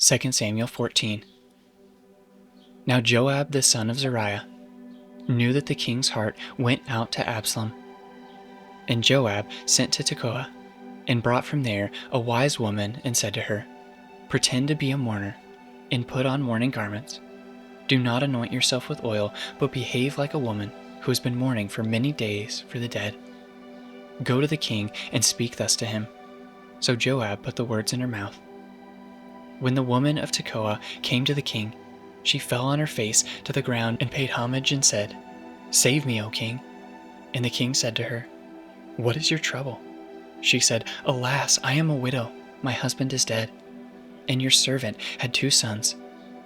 2 Samuel 14. Now Joab the son of Zeruiah knew that the king's heart went out to Absalom. And Joab sent to Tekoa, and brought from there a wise woman, and said to her, Pretend to be a mourner, and put on mourning garments. Do not anoint yourself with oil, but behave like a woman who has been mourning for many days for the dead. Go to the king and speak thus to him. So Joab put the words in her mouth. When the woman of Tekoa came to the king, she fell on her face to the ground and paid homage and said, Save me, O king. And the king said to her, What is your trouble? She said, Alas, I am a widow. My husband is dead. And your servant had 2 sons,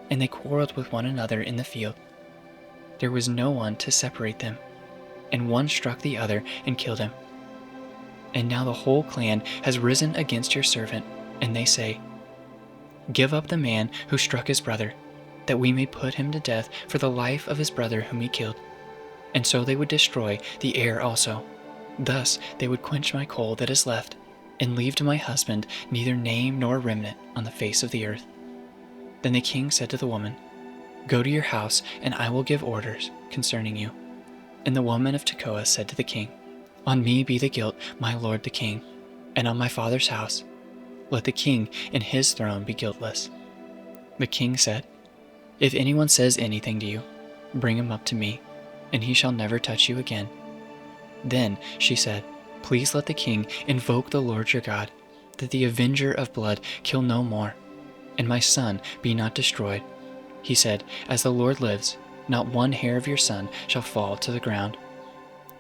and they quarreled with one another in the field. There was no one to separate them, and one struck the other and killed him. And now the whole clan has risen against your servant, and they say, Give up the man who struck his brother, that we may put him to death for the life of his brother whom he killed. And so they would destroy the heir also. Thus they would quench my coal that is left, and leave to my husband neither name nor remnant on the face of the earth. Then the king said to the woman, Go to your house, and I will give orders concerning you. And the woman of Tekoa said to the king, On me be the guilt, my lord the king, and on my father's house. Let the king and his throne be guiltless. The king said, If anyone says anything to you, bring him up to me, and he shall never touch you again. Then she said, Please let the king invoke the Lord your God, that the avenger of blood kill no more, and my son be not destroyed. He said, As the Lord lives, not one hair of your son shall fall to the ground.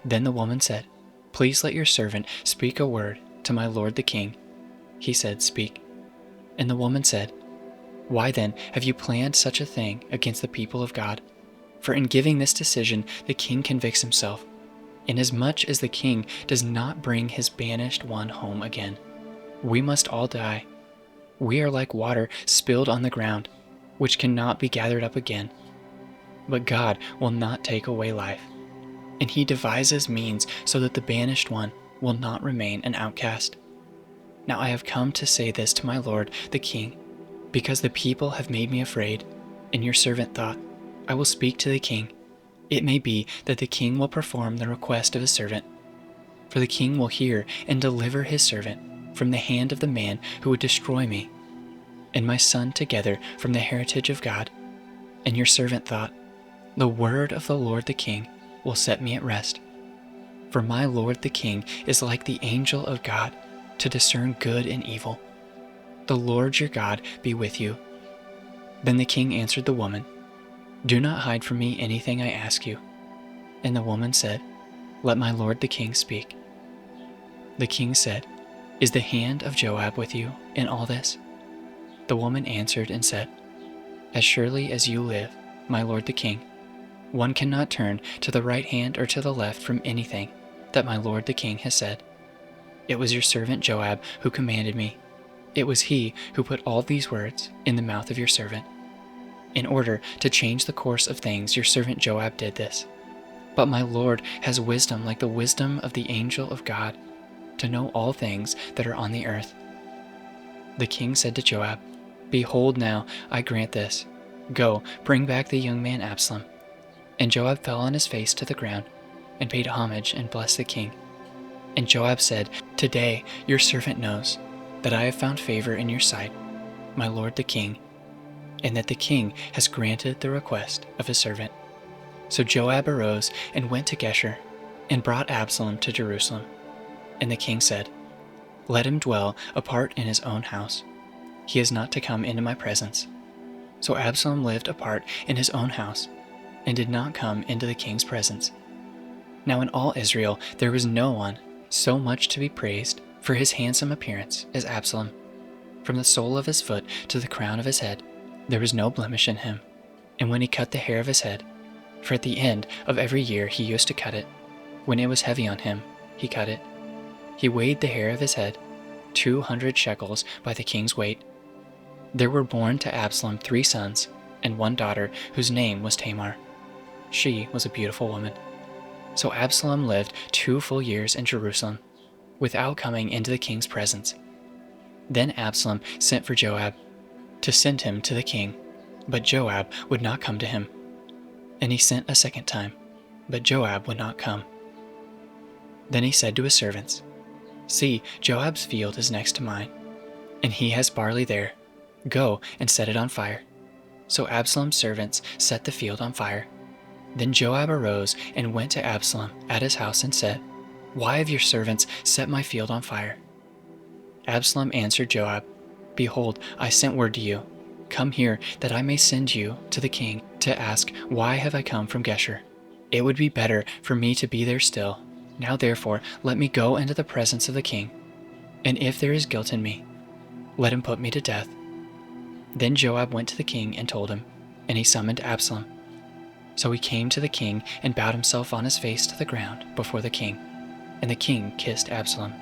Then the woman said, Please let your servant speak a word to my lord the king. He said, Speak. And the woman said, Why then have you planned such a thing against the people of God? For in giving this decision the king convicts himself, inasmuch as the king does not bring his banished one home again. We must all die. We are like water spilled on the ground, which cannot be gathered up again. But God will not take away life, and he devises means so that the banished one will not remain an outcast. Now I have come to say this to my lord the king, because the people have made me afraid, and your servant thought, I will speak to the king. It may be that the king will perform the request of his servant. For the king will hear and deliver his servant from the hand of the man who would destroy me, and my son together from the heritage of God. And your servant thought, The word of the Lord the king will set me at rest. For my lord the king is like the angel of God, to discern good and evil. The Lord your God be with you. Then the king answered the woman, Do not hide from me anything I ask you. And the woman said, Let my lord the king speak. The king said, Is the hand of Joab with you in all this? The woman answered and said, As surely as you live, my lord the king, one cannot turn to the right hand or to the left from anything that my lord the king has said. It was your servant Joab who commanded me. It was he who put all these words in the mouth of your servant. In order to change the course of things, your servant Joab did this. But my lord has wisdom like the wisdom of the angel of God, to know all things that are on the earth. The king said to Joab, Behold now, I grant this. Go, bring back the young man Absalom. And Joab fell on his face to the ground, and paid homage and blessed the king. And Joab said, Today your servant knows that I have found favor in your sight, my lord the king, and that the king has granted the request of his servant. So Joab arose and went to Geshur, and brought Absalom to Jerusalem. And the king said, Let him dwell apart in his own house. He is not to come into my presence. So Absalom lived apart in his own house, and did not come into the king's presence. Now in all Israel there was no one so much to be praised for his handsome appearance as Absalom. From the sole of his foot to the crown of his head, there was no blemish in him. And when he cut the hair of his head, for at the end of every year he used to cut it, when it was heavy on him, he cut it. He weighed the hair of his head, 200 shekels by the king's weight. There were born to Absalom 3 sons and 1 daughter, whose name was Tamar. She was a beautiful woman. So Absalom lived 2 full years in Jerusalem, without coming into the king's presence. Then Absalom sent for Joab. to send him to the king, but Joab would not come to him. And he sent a second time, but Joab would not come. Then he said to his servants, "See, Joab's field is next to mine, and he has barley there. Go and set it on fire." So Absalom's servants set the field on fire. Then Joab arose and went to Absalom at his house and said, "Why have your servants set my field on fire?" Absalom answered Joab, "Behold, I sent word to you. Come here, that I may send you to the king to ask, why have I come from Geshur? It would be better for me to be there still. Now therefore let me go into the presence of the king, and if there is guilt in me, let him put me to death." Then Joab went to the king and told him, and he summoned Absalom. So he came to the king and bowed himself on his face to the ground before the king, and the king kissed Absalom.